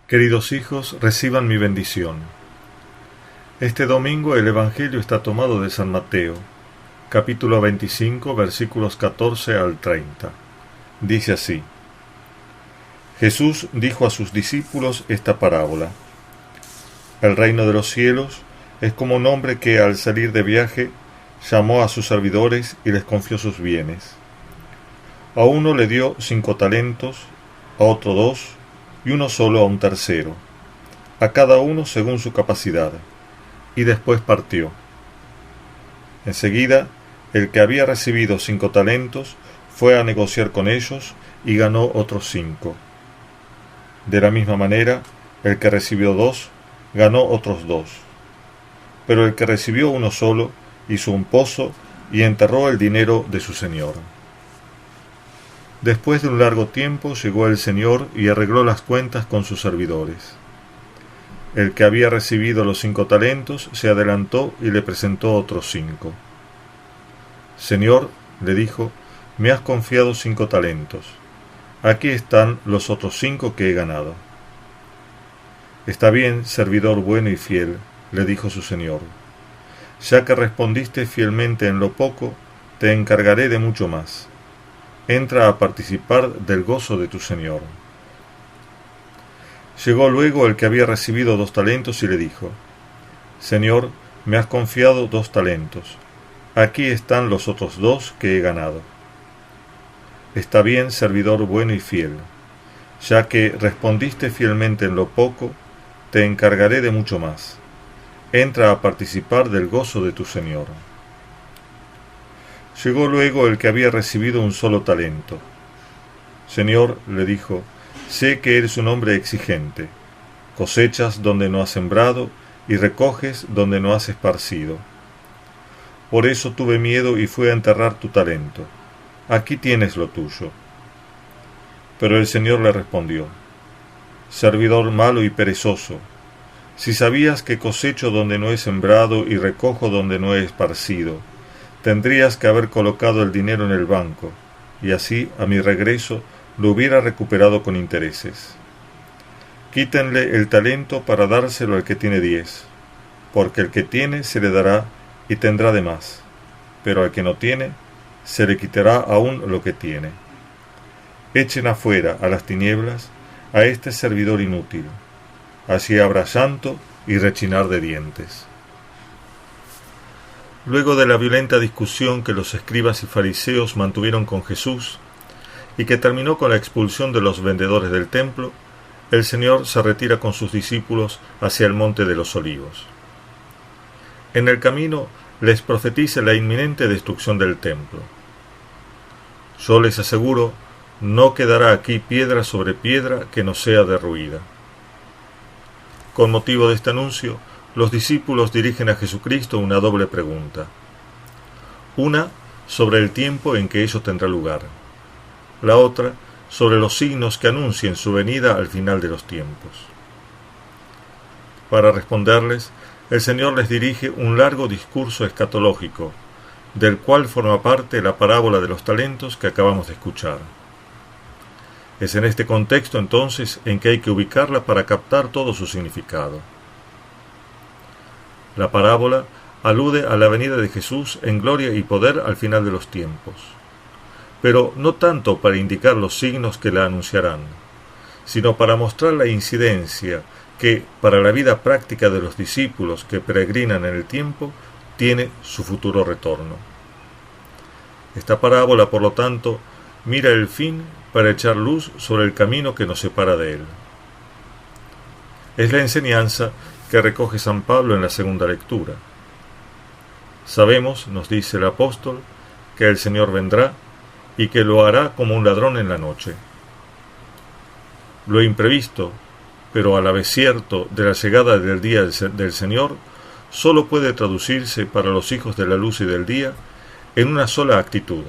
Queridos hijos, reciban mi bendición. Este domingo el Evangelio está tomado de San Mateo, capítulo 25, versículos 14 al 30. Dice así: Jesús dijo a sus discípulos esta parábola. El reino de los cielos es como un hombre que al salir de viaje llamó a sus servidores y les confió sus bienes. A uno le dio 5 talentos, a otro 2, y uno solo a un tercero, a cada uno según su capacidad, y después partió. Enseguida, el que había recibido 5 talentos fue a negociar con ellos y ganó otros 5. De la misma manera, el que recibió 2 ganó otros 2. Pero el que recibió uno solo hizo un pozo y enterró el dinero de su señor. Después de un largo tiempo llegó el señor y arregló las cuentas con sus servidores. El que había recibido los 5 talentos se adelantó y le presentó otros 5. Señor, le dijo, me has confiado 5 talentos. Aquí están los otros 5 que he ganado. Está bien, servidor bueno y fiel, le dijo su señor. Ya que respondiste fielmente en lo poco, te encargaré de mucho más. Entra a participar del gozo de tu señor. Llegó luego el que había recibido 2 talentos y le dijo: Señor, me has confiado 2 talentos. Aquí están los otros 2 que he ganado. Está bien, servidor bueno y fiel. Ya que respondiste fielmente en lo poco, te encargaré de mucho más. Entra a participar del gozo de tu señor. Llegó luego el que había recibido un solo talento. Señor, le dijo, sé que eres un hombre exigente. Cosechas donde no has sembrado y recoges donde no has esparcido. Por eso tuve miedo y fui a enterrar tu talento. Aquí tienes lo tuyo. Pero el Señor le respondió: Servidor malo y perezoso, si sabías que cosecho donde no he sembrado y recojo donde no he esparcido, tendrías que haber colocado el dinero en el banco, y así, a mi regreso, lo hubiera recuperado con intereses. Quítenle el talento para dárselo al que tiene 10, porque el que tiene se le dará y tendrá de más, pero al que no tiene, se le quitará aún lo que tiene. Echen afuera a las tinieblas a este servidor inútil. Así habrá llanto y rechinar de dientes. Luego de la violenta discusión que los escribas y fariseos mantuvieron con Jesús, y que terminó con la expulsión de los vendedores del templo, el Señor se retira con sus discípulos hacia el monte de los Olivos. En el camino les profetiza la inminente destrucción del templo. Yo les aseguro, no quedará aquí piedra sobre piedra que no sea derruida. Con motivo de este anuncio, los discípulos dirigen a Jesucristo una doble pregunta. Una, sobre el tiempo en que ello tendrá lugar. La otra, sobre los signos que anuncien su venida al final de los tiempos. Para responderles, el Señor les dirige un largo discurso escatológico, del cual forma parte la parábola de los talentos que acabamos de escuchar. Es en este contexto, entonces, en que hay que ubicarla para captar todo su significado. La parábola alude a la venida de Jesús en gloria y poder al final de los tiempos, pero no tanto para indicar los signos que la anunciarán, sino para mostrar la incidencia que, para la vida práctica de los discípulos que peregrinan en el tiempo, tiene su futuro retorno. Esta parábola, por lo tanto, mira el fin para echar luz sobre el camino que nos separa de él. Es la enseñanza que recoge San Pablo en la segunda lectura. Sabemos, nos dice el apóstol, que el Señor vendrá y que lo hará como un ladrón en la noche. Lo imprevisto, pero a la vez cierto, de la llegada del día del Señor, solo puede traducirse para los hijos de la luz y del día en una sola actitud,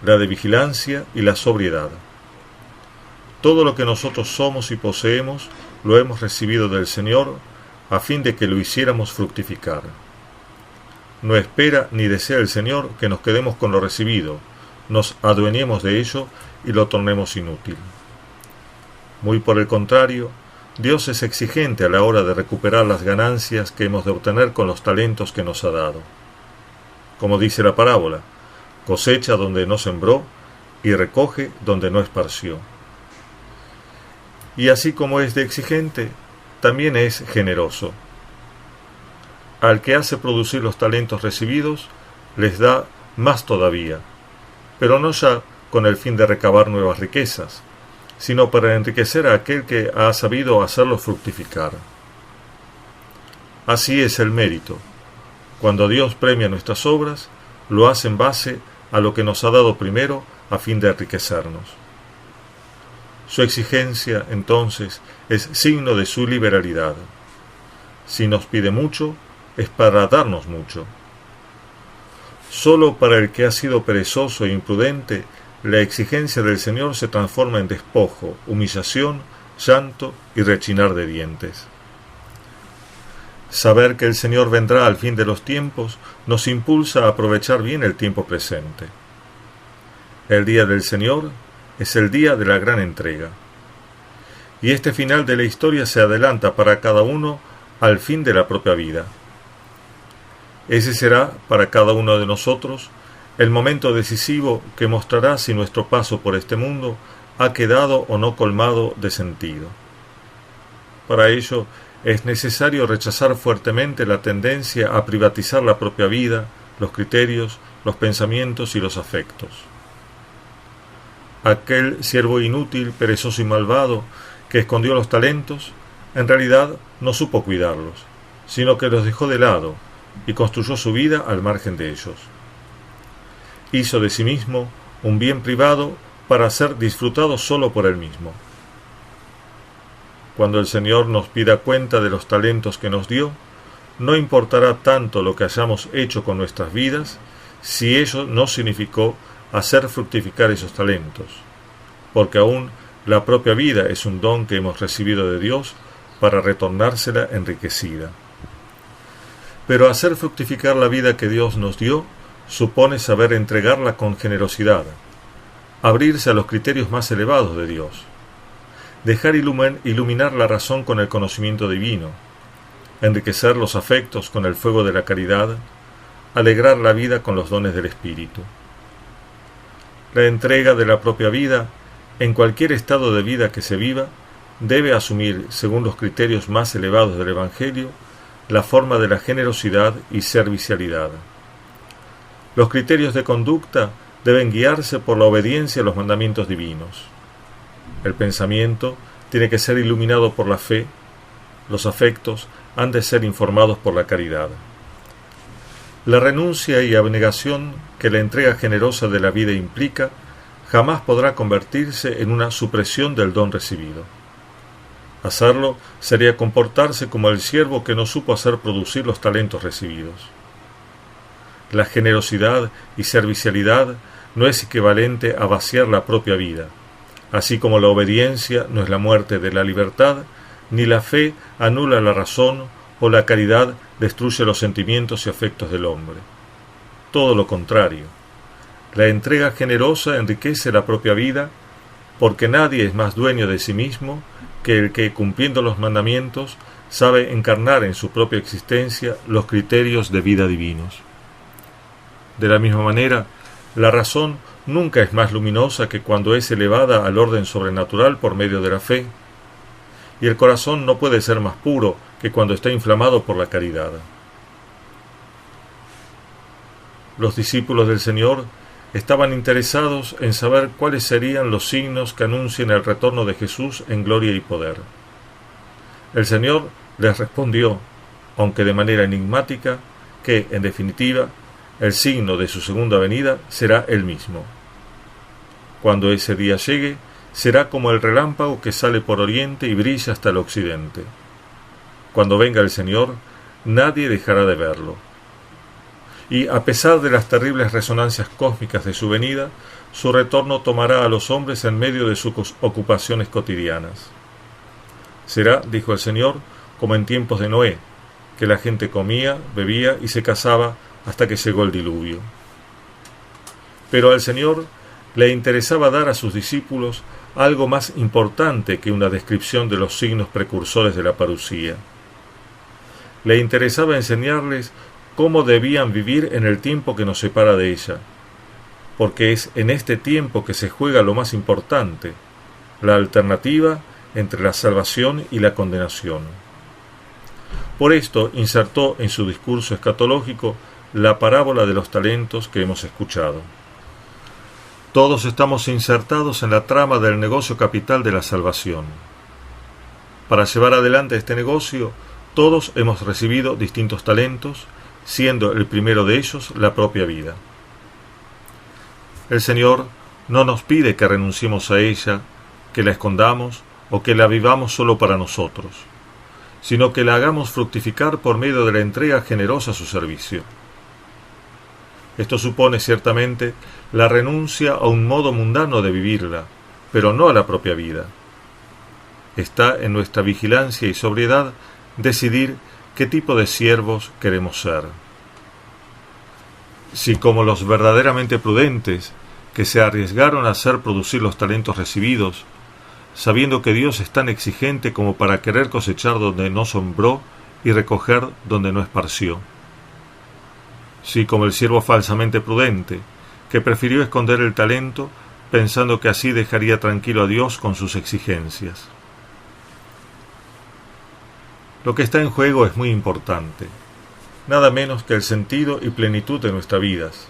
la de vigilancia y la sobriedad. Todo lo que nosotros somos y poseemos lo hemos recibido del Señor a fin de que lo hiciéramos fructificar. No espera ni desea el Señor que nos quedemos con lo recibido, nos adueñemos de ello y lo tornemos inútil. Muy por el contrario, Dios es exigente a la hora de recuperar las ganancias que hemos de obtener con los talentos que nos ha dado. Como dice la parábola, cosecha donde no sembró y recoge donde no esparció. Y así como es de exigente, también es generoso. Al que hace producir los talentos recibidos, les da más todavía, pero no ya con el fin de recabar nuevas riquezas, sino para enriquecer a aquel que ha sabido hacerlo fructificar. Así es el mérito. Cuando Dios premia nuestras obras, lo hace en base a lo que nos ha dado primero a fin de enriquecernos. Su exigencia, entonces, es signo de su liberalidad. Si nos pide mucho, es para darnos mucho. Solo para el que ha sido perezoso e imprudente, la exigencia del Señor se transforma en despojo, humillación, llanto y rechinar de dientes. Saber que el Señor vendrá al fin de los tiempos nos impulsa a aprovechar bien el tiempo presente. El día del Señor es el día de la gran entrega. Y este final de la historia se adelanta para cada uno al fin de la propia vida. Ese será, para cada uno de nosotros, el momento decisivo que mostrará si nuestro paso por este mundo ha quedado o no colmado de sentido. Para ello, es necesario rechazar fuertemente la tendencia a privatizar la propia vida, los criterios, los pensamientos y los afectos. Aquel siervo inútil, perezoso y malvado que escondió los talentos, en realidad no supo cuidarlos, sino que los dejó de lado y construyó su vida al margen de ellos. Hizo de sí mismo un bien privado para ser disfrutado solo por él mismo. Cuando el Señor nos pida cuenta de los talentos que nos dio, no importará tanto lo que hayamos hecho con nuestras vidas, si ello no significó hacer fructificar esos talentos, porque aún la propia vida es un don que hemos recibido de Dios para retornársela enriquecida. Pero hacer fructificar la vida que Dios nos dio supone saber entregarla con generosidad, abrirse a los criterios más elevados de Dios, dejar iluminar la razón con el conocimiento divino, enriquecer los afectos con el fuego de la caridad, alegrar la vida con los dones del Espíritu. La entrega de la propia vida, en cualquier estado de vida que se viva, debe asumir, según los criterios más elevados del Evangelio, la forma de la generosidad y servicialidad. Los criterios de conducta deben guiarse por la obediencia a los mandamientos divinos. El pensamiento tiene que ser iluminado por la fe, los afectos han de ser informados por la caridad. La renuncia y abnegación que la entrega generosa de la vida implica jamás podrá convertirse en una supresión del don recibido. Hacerlo sería comportarse como el siervo que no supo hacer producir los talentos recibidos. La generosidad y servicialidad no es equivalente a vaciar la propia vida, así como la obediencia no es la muerte de la libertad, ni la fe anula la razón o la caridad destruye los sentimientos y afectos del hombre. Todo lo contrario. La entrega generosa enriquece la propia vida, porque nadie es más dueño de sí mismo que el que, cumpliendo los mandamientos, sabe encarnar en su propia existencia los criterios de vida divinos. De la misma manera, la razón nunca es más luminosa que cuando es elevada al orden sobrenatural por medio de la fe, y el corazón no puede ser más puro que cuando está inflamado por la caridad. Los discípulos del Señor estaban interesados en saber cuáles serían los signos que anuncien el retorno de Jesús en gloria y poder. El Señor les respondió, aunque de manera enigmática, que, en definitiva, el signo de su segunda venida será el mismo. Cuando ese día llegue, será como el relámpago que sale por oriente y brilla hasta el occidente. Cuando venga el Señor, nadie dejará de verlo. Y a pesar de las terribles resonancias cósmicas de su venida, su retorno tomará a los hombres en medio de sus ocupaciones cotidianas. Será, dijo el Señor, como en tiempos de Noé, que la gente comía, bebía y se casaba hasta que llegó el diluvio. Pero al Señor le interesaba dar a sus discípulos algo más importante que una descripción de los signos precursores de la parusía. Le interesaba enseñarles cómo debían vivir en el tiempo que nos separa de ella, porque es en este tiempo que se juega lo más importante, la alternativa entre la salvación y la condenación. Por esto insertó en su discurso escatológico la parábola de los talentos que hemos escuchado. Todos estamos insertados en la trama del negocio capital de la salvación. Para llevar adelante este negocio, todos hemos recibido distintos talentos, siendo el primero de ellos la propia vida. El Señor no nos pide que renunciemos a ella, que la escondamos o que la vivamos solo para nosotros, sino que la hagamos fructificar por medio de la entrega generosa a su servicio. Esto supone ciertamente la renuncia a un modo mundano de vivirla, pero no a la propia vida. Está en nuestra vigilancia y sobriedad decidir qué tipo de siervos queremos ser. Si como los verdaderamente prudentes, que se arriesgaron a hacer producir los talentos recibidos, sabiendo que Dios es tan exigente como para querer cosechar donde no sembró y recoger donde no esparció. Si como el siervo falsamente prudente, que prefirió esconder el talento, pensando que así dejaría tranquilo a Dios con sus exigencias. Lo que está en juego es muy importante, nada menos que el sentido y plenitud de nuestras vidas,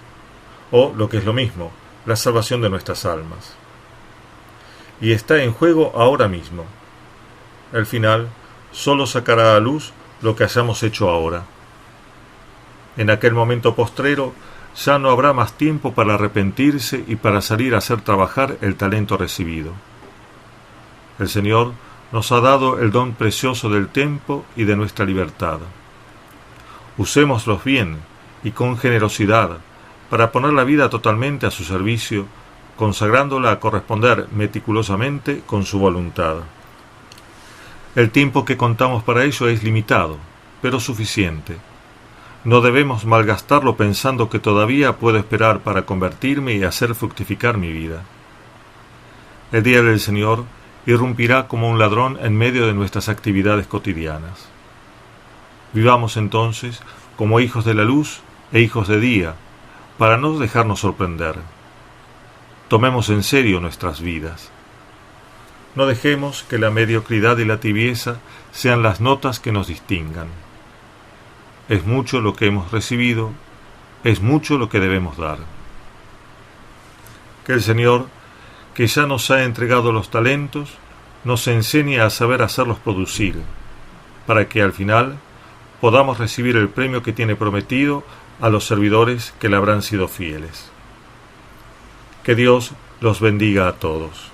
o, lo que es lo mismo, la salvación de nuestras almas. Y está en juego ahora mismo. El final solo sacará a luz lo que hayamos hecho ahora. En aquel momento postrero ya no habrá más tiempo para arrepentirse y para salir a hacer trabajar el talento recibido. El Señor nos ha dado el don precioso del tiempo y de nuestra libertad. Usémoslos bien y con generosidad para poner la vida totalmente a su servicio, consagrándola a corresponder meticulosamente con su voluntad. El tiempo que contamos para ello es limitado, pero suficiente. No debemos malgastarlo pensando que todavía puedo esperar para convertirme y hacer fructificar mi vida. El día del Señor irrumpirá como un ladrón en medio de nuestras actividades cotidianas. Vivamos entonces como hijos de la luz e hijos de día, para no dejarnos sorprender. Tomemos en serio nuestras vidas. No dejemos que la mediocridad y la tibieza sean las notas que nos distingan. Es mucho lo que hemos recibido, es mucho lo que debemos dar. Que el Señor, que ya nos ha entregado los talentos, nos enseñe a saber hacerlos producir, para que al final podamos recibir el premio que tiene prometido a los servidores que le habrán sido fieles. Que Dios los bendiga a todos.